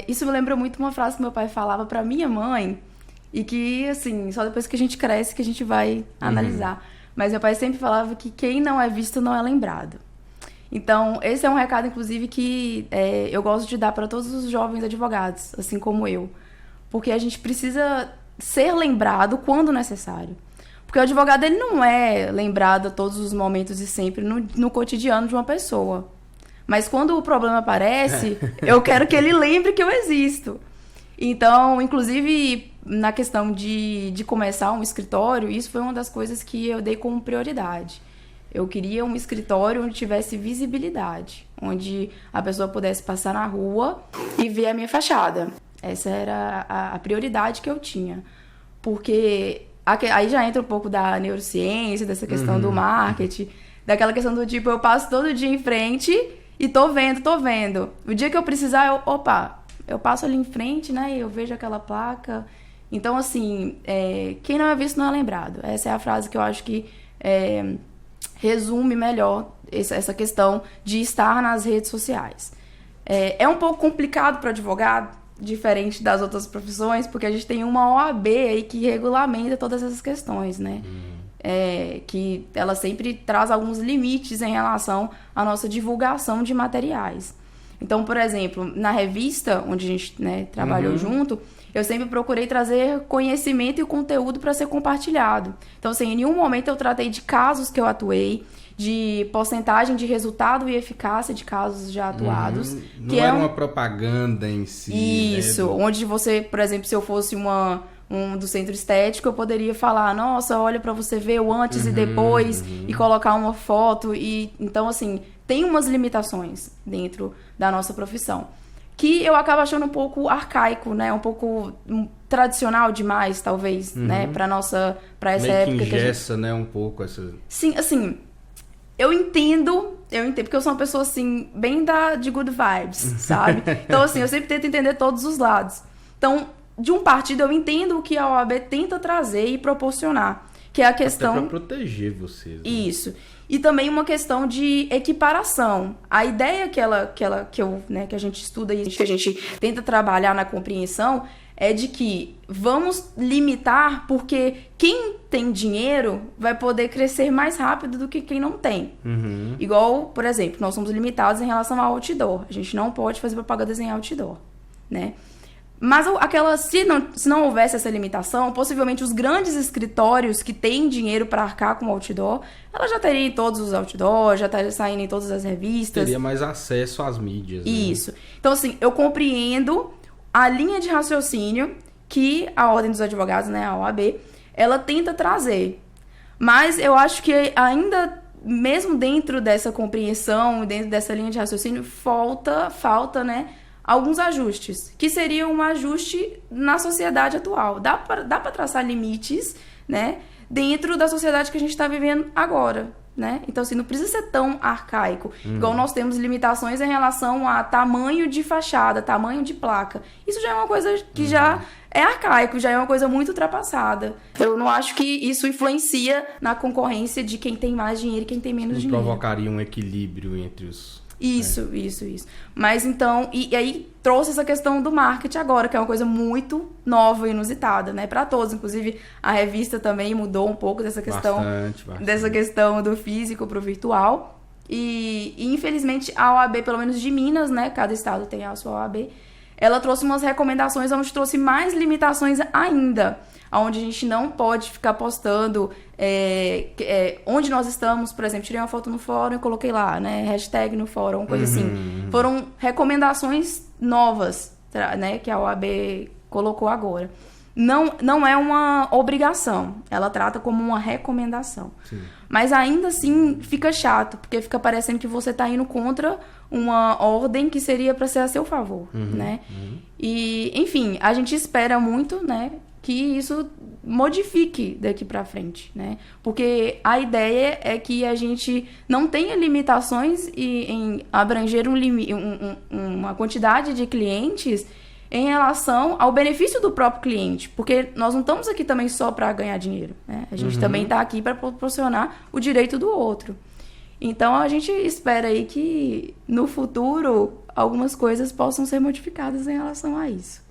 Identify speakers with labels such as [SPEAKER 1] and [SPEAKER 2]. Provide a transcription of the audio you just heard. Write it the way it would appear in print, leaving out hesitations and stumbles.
[SPEAKER 1] Isso me lembra muito uma frase que meu pai falava pra minha mãe, e que, assim, só depois que a gente cresce que a gente vai analisar. Mas meu pai sempre falava que quem não é visto não é lembrado. Então, esse é um recado, inclusive, que eu gosto de dar para todos os jovens advogados, assim como eu. Porque a gente precisa ser lembrado quando necessário. Porque o advogado, ele não é lembrado a todos os momentos e sempre no cotidiano de uma pessoa. Mas quando o problema aparece, eu quero que ele lembre que eu existo. Então, inclusive, na questão de começar um escritório, isso foi uma das coisas que eu dei como prioridade. Eu queria um escritório onde tivesse visibilidade, onde a pessoa pudesse passar na rua e ver a minha fachada. Essa era a prioridade que eu tinha. Porque aí já entra um pouco da neurociência, dessa questão do marketing, daquela questão do tipo, eu passo todo dia em frente e tô vendo. O dia que eu precisar, eu passo ali em frente, né, e eu vejo aquela placa. Então, assim, quem não é visto não é lembrado. Essa é a frase que eu acho que resume melhor essa questão de estar nas redes sociais. É um pouco complicado para o advogado, diferente das outras profissões, porque a gente tem uma OAB aí que regulamenta todas essas questões, né? Que ela sempre traz alguns limites em relação à nossa divulgação de materiais. Então, por exemplo, na revista, onde a gente, né, trabalhou junto, eu sempre procurei trazer conhecimento e conteúdo para ser compartilhado. Então, assim, em nenhum momento eu tratei de casos que eu atuei, de porcentagem de resultado e eficácia de casos já atuados.
[SPEAKER 2] Não era uma propaganda em si.
[SPEAKER 1] Isso, né? Onde você, por exemplo, se eu fosse um do centro estético, eu poderia falar, nossa, olha para você ver o antes e depois, e colocar uma foto. Então, assim, tem umas limitações dentro da nossa profissão, que eu acabo achando um pouco arcaico, né? Um pouco tradicional demais, talvez, né? Para essa
[SPEAKER 2] meio
[SPEAKER 1] época.
[SPEAKER 2] Que engessa, né? Um pouco essa...
[SPEAKER 1] Sim, assim, eu entendo, porque eu sou uma pessoa, assim, bem de good vibes, sabe? Então, assim, eu sempre tento entender todos os lados. Então, de um partido, eu entendo o que a OAB tenta trazer e proporcionar, que é a questão...
[SPEAKER 2] Até para proteger vocês. Né?
[SPEAKER 1] Isso. E também uma questão de equiparação. A ideia que a gente estuda e que a gente tenta trabalhar na compreensão é de que vamos limitar porque quem tem dinheiro vai poder crescer mais rápido do que quem não tem. Igual, por exemplo, nós somos limitados em relação ao outdoor. A gente não pode fazer propagandas em outdoor, né? Mas se não houvesse essa limitação, possivelmente os grandes escritórios que têm dinheiro para arcar com o outdoor, ela já teria em todos os outdoors, já estaria saindo em todas as revistas.
[SPEAKER 2] Teria mais acesso às mídias. Né?
[SPEAKER 1] Isso. Então, assim, eu compreendo a linha de raciocínio que a Ordem dos Advogados, né, a OAB, ela tenta trazer. Mas eu acho que ainda, mesmo dentro dessa compreensão, dentro dessa linha de raciocínio, falta, né, alguns ajustes, que seriam um ajuste na sociedade atual. Dá para traçar limites, né, dentro da sociedade que a gente está vivendo agora, né? Então, assim, não precisa ser tão arcaico. Igual nós temos limitações em relação a tamanho de fachada, tamanho de placa. Isso já é uma coisa que já é arcaico, já é uma coisa muito ultrapassada. Eu não acho que isso influencia na concorrência de quem tem mais dinheiro e quem tem menos dinheiro.
[SPEAKER 2] Provocaria um equilíbrio entre os...
[SPEAKER 1] Isso. Mas então, e aí trouxe essa questão do marketing agora, que é uma coisa muito nova e inusitada, né? Para todos, inclusive a revista também mudou um pouco dessa questão,
[SPEAKER 2] bastante.
[SPEAKER 1] dessa questão do físico pro virtual. E infelizmente a OAB, pelo menos de Minas, né? Cada estado tem a sua OAB. Ela trouxe umas recomendações onde trouxe mais limitações ainda, onde a gente não pode ficar postando onde nós estamos. Por exemplo, tirei uma foto no fórum e coloquei lá, né, hashtag no fórum, coisa assim. Foram recomendações novas, né, que a OAB colocou agora. Não é uma obrigação, ela trata como uma recomendação.
[SPEAKER 2] Sim.
[SPEAKER 1] Mas ainda assim fica chato, porque fica parecendo que você está indo contra uma ordem que seria para ser a seu favor, né? E, enfim, a gente espera muito, né, que isso modifique daqui para frente, né? Porque a ideia é que a gente não tenha limitações em abranger uma quantidade de clientes em relação ao benefício do próprio cliente, porque nós não estamos aqui também só para ganhar dinheiro, né? A gente também está aqui para proporcionar o direito do outro. Então, a gente espera aí que, no futuro, algumas coisas possam ser modificadas em relação a isso.